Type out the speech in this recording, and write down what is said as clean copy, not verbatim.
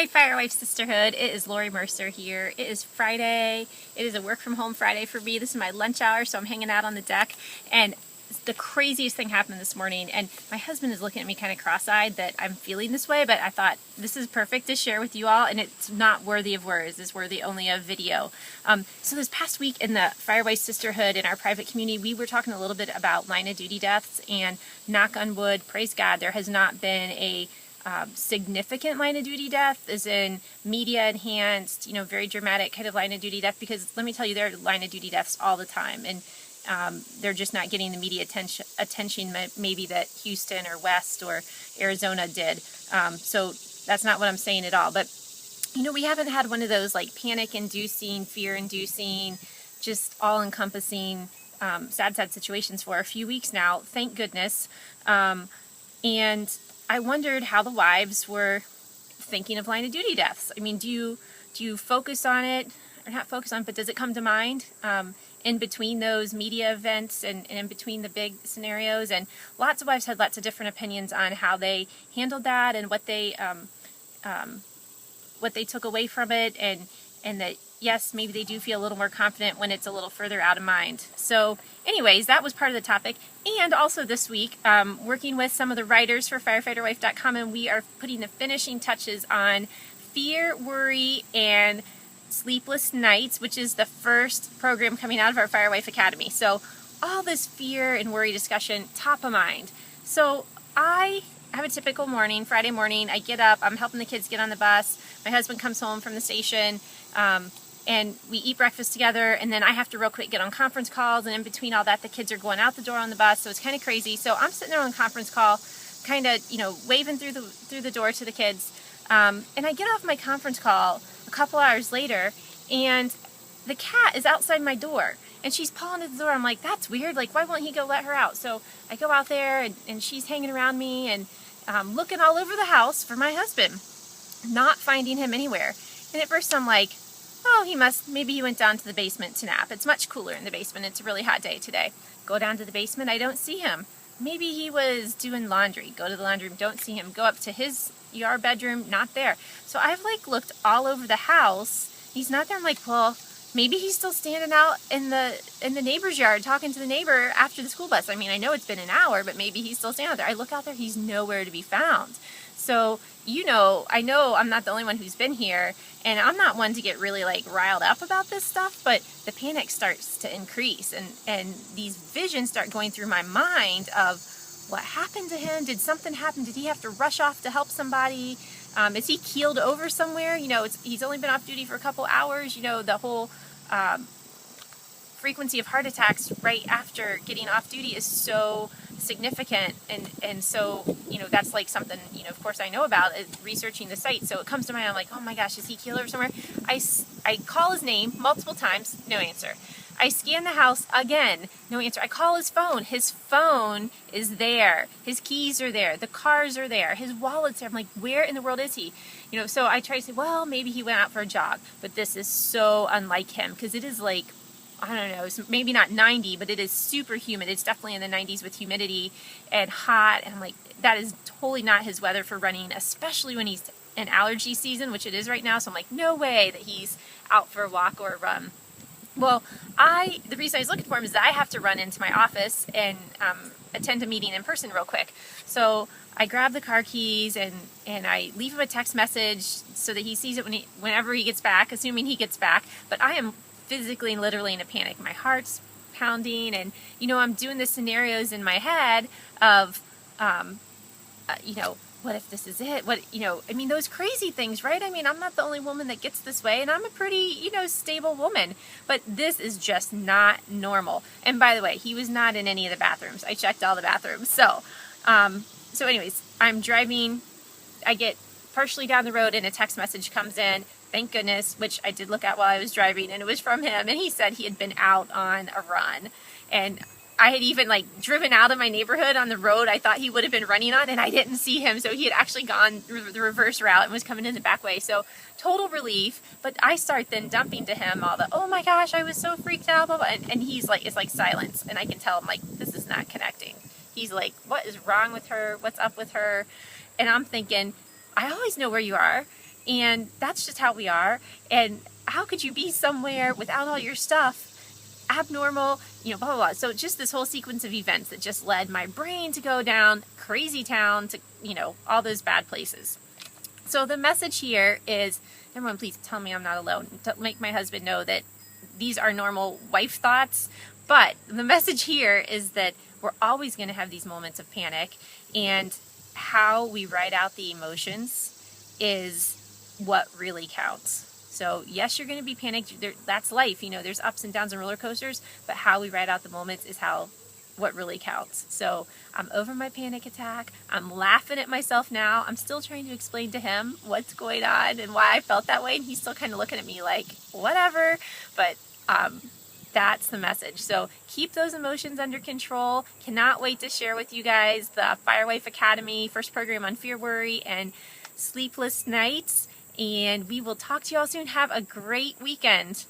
Hey Firewife Sisterhood, it is Lori Mercer here. It is Friday. It is a work from home Friday for me. This is my lunch hour, so I'm hanging out on the deck. And the craziest thing happened this morning, and my husband is looking at me kind of cross-eyed that I'm feeling this way, but I thought this is perfect to share with you all, and it's not worthy of words. It's worthy only of video. So this past week in the Firewife Sisterhood in our private community, we were talking a little bit about line of duty deaths, and knock on wood, praise God, there has not been a significant line of duty death, as in media enhanced, very dramatic kind of line of duty death, because let me tell you, there are line of duty deaths all the time, and they're just not getting the media attention maybe that Houston or West or Arizona did. So that's not what I'm saying at all. But we haven't had one of those like panic-inducing, fear-inducing, just all-encompassing sad situations for a few weeks now. Thank goodness. And I wondered how the wives were thinking of line of duty deaths. I mean, do you focus on it, or not focus on, but does it come to mind in between those media events and in between the big scenarios? And lots of wives had lots of different opinions on how they handled that and what they took away from it, and that yes, maybe they do feel a little more confident when it's a little further out of mind. So anyways, that was part of the topic. And also this week, working with some of the writers for firefighterwife.com, and we are putting the finishing touches on Fear, Worry, and Sleepless Nights, which is the first program coming out of our Firewife Academy. So all this fear and worry discussion, top of mind. So I have a typical morning, Friday morning. I get up, I'm helping the kids get on the bus. My husband comes home from the station, and we eat breakfast together, and then I have to real quick get on conference calls, and in between all that, the kids are going out the door on the bus, so it's kind of crazy. So I'm sitting there on a conference call, kind of, waving through the door to the kids, and I get off my conference call a couple hours later, and the cat is outside my door, and she's pawing at the door. I'm like, that's weird, like, why won't he go let her out? So I go out there, and she's hanging around me, and looking all over the house for my husband, not finding him anywhere. And at first I'm like, oh, maybe he went down to the basement to nap. It's much cooler in the basement. It's a really hot day today. Go down to the basement, I don't see him. Maybe he was doing laundry. Go to the laundry room, don't see him. Go up to our bedroom, not there. So I've looked all over the house. He's not there. I'm like, well, maybe he's still standing out in the neighbor's yard talking to the neighbor after the school bus. I mean, I know it's been an hour, but maybe he's still standing out there. I look out there, he's nowhere to be found. So, I know I'm not the only one who's been here, and I'm not one to get really riled up about this stuff, but the panic starts to increase, and these visions start going through my mind of what happened to him. Did something happen? Did he have to rush off to help somebody? Is he keeled over somewhere? He's only been off duty for a couple hours. The whole frequency of heart attacks right after getting off duty is so significant, and so that's something of course I know about, researching the site. So it comes to mind, I'm like, oh my gosh, is he keeled over somewhere? I call his name multiple times, no answer. I scan the house again, no answer. I call his phone is there, his keys are there, the cars are there, his wallet's there. I'm like, where in the world is he? So I try to say, well, maybe he went out for a jog, but this is so unlike him, because it is I don't know, it's maybe not 90, but it is super humid. It's definitely in the 90s with humidity and hot. And I'm like, that is totally not his weather for running, especially when he's in allergy season, which it is right now. So I'm like, no way that he's out for a walk or a run. Well, the reason I was looking for him is that I have to run into my office and attend a meeting in person real quick. So I grab the car keys and I leave him a text message so that he sees it whenever he gets back, assuming he gets back. But I am physically and literally in a panic. My heart's pounding, and I'm doing the scenarios in my head of what if this is it? Those crazy things, right? I'm not the only woman that gets this way, and I'm a pretty stable woman, but this is just not normal. And by the way, he was not in any of the bathrooms. I checked all the bathrooms. So anyways, I'm driving, I get partially down the road, and a text message comes in. Thank goodness, which I did look at while I was driving, and it was from him, and he said he had been out on a run. And I had even driven out of my neighborhood on the road I thought he would have been running on, and I didn't see him. So he had actually gone the reverse route and was coming in the back way. So total relief. But I start then dumping to him all the, oh my gosh, I was so freaked out, blah, blah. And he's like, it's like silence. And I can tell him this is not connecting. He's like, what is wrong with her? What's up with her? And I'm thinking, I always know where you are. And that's just how we are. And how could you be somewhere without all your stuff? Abnormal, blah, blah, blah. So just this whole sequence of events that just led my brain to go down crazy town to, all those bad places. So the message here is, everyone please tell me I'm not alone. To make my husband know that these are normal wife thoughts. But the message here is that we're always going to have these moments of panic, and how we write out the emotions is what really counts. So yes, you're going to be panicked. That's life. There's ups and downs and roller coasters, but how we write out the moments is what really counts. So I'm over my panic attack. I'm laughing at myself now. I'm still trying to explain to him what's going on and why I felt that way. And he's still kind of looking at me like, whatever. But that's the message. So keep those emotions under control. Cannot wait to share with you guys the Firewife Academy, first program on fear, worry, and sleepless nights. And we will talk to you all soon. Have a great weekend.